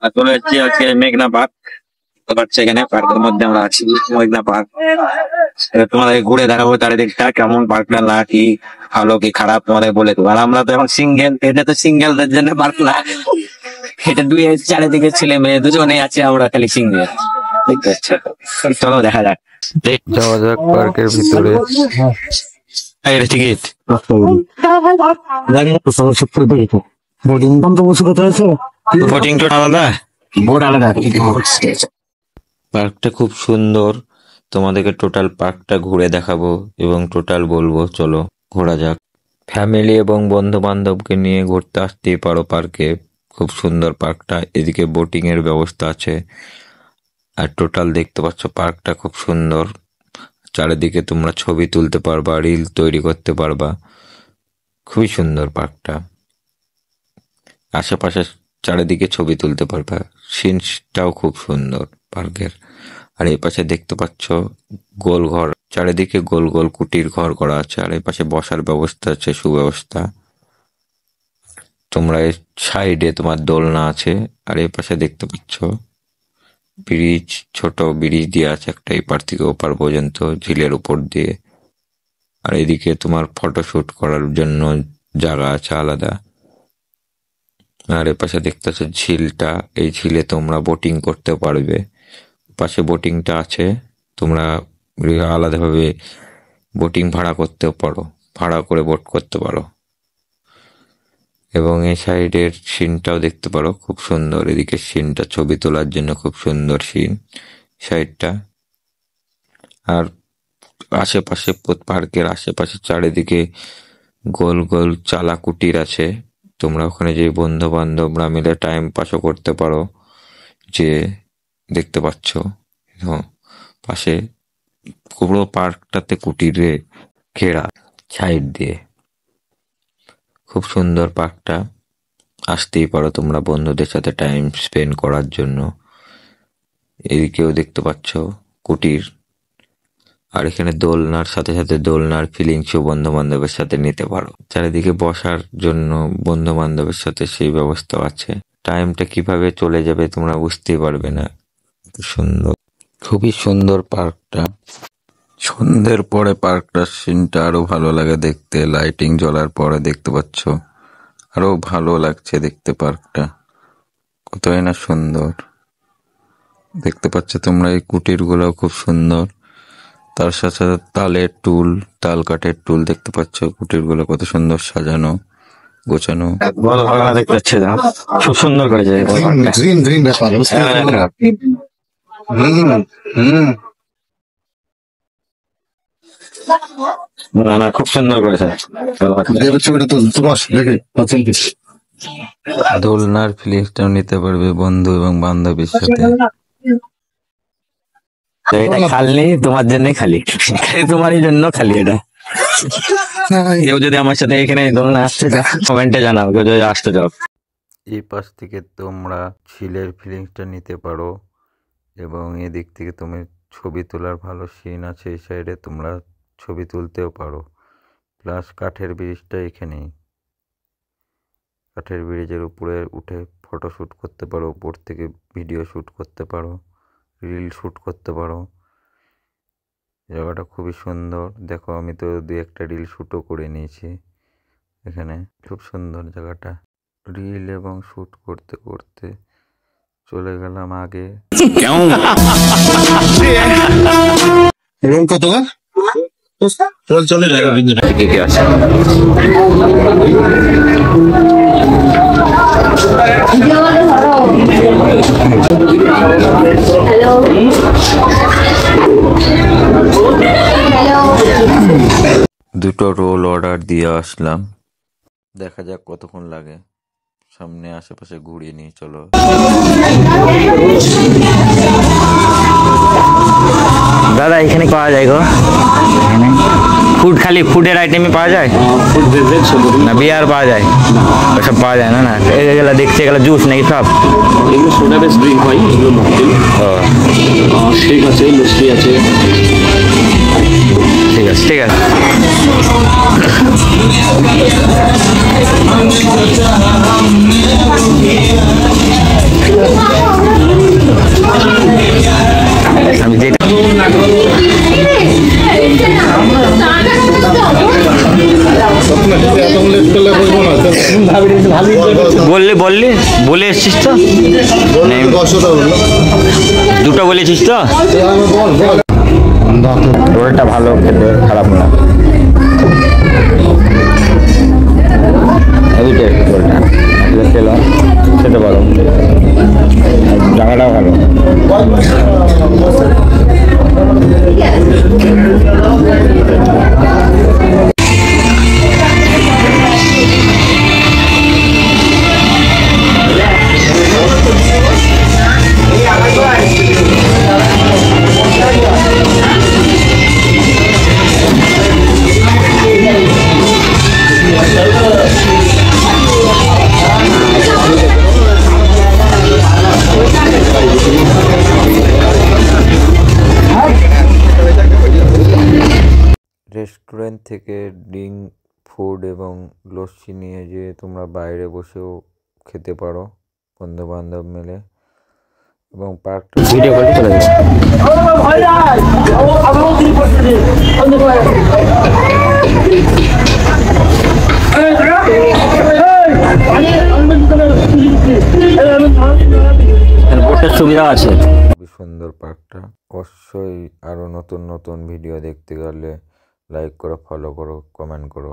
আর চলে যাচ্ছি আজকে মেঘনা পার্ক। সেখানে পার্কের মধ্যে আমরা আছি, মেঘনা পার্ক। তোমাদের ঘুরে দেখাবো চারিদিকটা কেমন, পার্কটা না কি ভালো কি খারাপ তোমাদের বলে দেবো। আর আমরা তো এখন সিঙ্গেল, এটা তো সিঙ্গেলদের জন্য পার্ক না, এটা দুই চারিদিকে ছেলে মেয়ে দুজনে আছে, আমরা খালি সিঙ্গেল। দেখতে পাচ্ছ, চলো দেখা যাক। যাওয়া যাক পার্কের ভিতরে। টিকিট আলাদা, বোর্ড আলাদা। পার্কটা খুব সুন্দর, তোমাদেরকে টোটাল পার্কটা ঘুরে দেখাবো এবং টোটাল বলবো, চলো ঘোরা যাক। ফ্যামিলি এবং বন্ধু বান্ধবকে নিয়ে ঘুরতে আসতেই পারো পার্কে, খুব সুন্দর পার্কটা। এদিকে বোটিং এর ব্যবস্থা আছে, আর টোটাল দেখতে পাচ্ছ পার্কটা খুব সুন্দর। চারিদিকে তোমরা ছবি তুলতে পারবা, রিল তৈরি করতে পারবা, খুবই সুন্দর পার্কটা। আশেপাশে চারিদিকে ছবি তুলতে পারবা, সিনটাও খুব সুন্দর পার্কের। আর এই পাশে দেখতে পাচ্ছ গোল ঘর, চারিদিকে গোল গোল কুটির ঘর করা আছে, আর এই পাশে বসার ব্যবস্থা আছে, সুব্যবস্থা। তোমরা এই সাইডে তোমার দোলনা আছে, আর এই পাশে দেখতে পাচ্ছ ব্রিজ, ছোট ব্রিজ দিয়ে আছে একটা, এপার থেকে ওপার পর্যন্ত ঝিলের উপর দিয়ে। আর এদিকে তোমার ফটোশুট করার জন্য জায়গা আছে আলাদা। আর এ পাশে দেখতে পাচ্ছ ঝিলটা, এই ঝিলে তোমরা বোটিং করতে পারবে। পাশে বোটিংটা আছে, তোমরা আলাদাভাবে বোটিং ভাড়া করতেও পারো, ভাড়া করে বোট করতে পারো। এবং এই সাইডের সিনটাও দেখতে পারো, খুব সুন্দর। এদিকে সিনটা ছবি তোলার জন্য খুব সুন্দর সিন সাইডটা। আর আশেপাশে পার্কের আশেপাশে চারিদিকে গোল গোল চালা কুটির আছে, তোমরা ওখানে যে বন্ধু বান্ধবরা মিলে টাইম পাসও করতে পারো। যে দেখতে পাচ্ছ পাশে পুরো পার্কটাতে কুটিরে ঘেরা সাইড দিয়ে, খুব সুন্দর পার্কটা। আসতেই পারো তোমরা বন্ধুদের সাথে টাইম স্পেন্ড করার জন্য। এদিকেও দেখতে পাচ্ছ কুটির, আর এখানে দোলনার সাথে সাথে দোলনার ফিলিংসও বন্ধু বান্ধবের সাথে নিতে পারো। চারিদিকে বসার জন্য বন্ধু বান্ধবের সাথে সেই ব্যবস্থাও আছে। টাইমটা কিভাবে চলে যাবে তোমরা বুঝতেই পারবে না, সুন্দর, খুবই সুন্দর পার্কটা। সন্ধ্যের পরে পার্কটার সিনটা আরো ভালো লাগে দেখতে, লাইটিং জ্বলার পরে দেখতে পাচ্ছ আরো ভালো লাগছে দেখতে পার্কটা, কতই না সুন্দর। দেখতে পাচ্ছ তোমরা এই কুটির গুলো খুব সুন্দর, তার সাথে সাথে তালের টুল, তাল কাঠের টুল দেখতে পাচ্ছ, কুটির গুলো কত সুন্দর সাজানো গোছানো। দেখতে পাচ্ছি খুব সুন্দর করেছে, না খুব সুন্দর করেছে। দোলনার ফিলিংসটাও নিতে পারবে বন্ধু এবং বান্ধবীর সাথে। এটা খালি তোমার জন্য, খালি তোমারই জন্য খালি এটা। কেউ যদি আমার সাথে এখানে দোলনা আসতে চাও কমেন্টে জানাও, কেউ যদি আসতে চাও। এই পাশ থেকে তোমরা ঝিলের ফিলিংসটা নিতে পারো, এবং এদিক থেকে তুমি ছবি তোলার ভালো সিন আছে, এই সাইডে তোমরা ছবি তুলতেও পারো। প্লাস কাঠের ব্রিজটা এখানেই, কাঠের ব্রিজের উপরে উঠে ফটো শ্যুট করতে পারো, উপর থেকে ভিডিও শ্যুট করতে পারো, রিল শ্যুট করতে পারো। জায়গাটা খুবই সুন্দর, দেখো আমি তো দুই একটা রিল শ্যুটও করে নিয়েছি এখানে, খুব সুন্দর জায়গাটা। রিল এবং শ্যুট করতে করতে চলে গেলাম আগে। কত চলে যায় দুটো রোল অর্ডার দিয়ে আসলাম, দেখা যাক কতক্ষণ লাগে। সামনে আশেপাশে ঘুরিয়ে নিয়ে চলো। দাদা এখানে পাওয়া যায় গো ফুড, খালি ফুডের আইটেমই পাওয়া যায় না, বিয়ার পাওয়া যায়? ওসব পাওয়া যায় না? না এগুলো দেখছি, এগুলো জুস নাকি সব? এগুলো সোডা বেস ড্রিঙ্ক হয়, এগুলো মকটেল। শেক আছে, লস্যি আছে। ঠিক আছে ঠিক আছে। বললি, বলে এসছিস তো? দুটো বলেছিস তো? রোলটা ভালো খেতে, খারাপ না। হেভি টেস্ট রোলটা, খেলাম, খেতে পারো, জায়গাটাও ভালো। রেস্টুরেন্ট থেকে ড্রিঙ্ক, ফুড এবং লস্যি নিয়ে যেয়ে তোমরা বাইরে বসেও খেতে পারো বন্ধু বান্ধব মিলে, এবং পার্কটা ভিডিও করে চলে যাবে। বোটের সুবিধা আছে। খুবই সুন্দর পার্কটা। অবশ্যই আরো নতুন নতুন ভিডিও দেখতে গেলে লাইক করো, ফলো করো, কমেন্ট করো।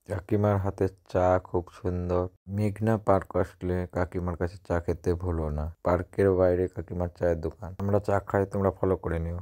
কাকিমার হাতের চা খুব সুন্দর। মেঘনা পার্ক আসলে কাকিমার কাছে চা খেতে ভুলো না। পার্কের বাইরে কাকিমার চায়ের দোকান। আমরা চা খাই, তোমরা ফলো করে নিও।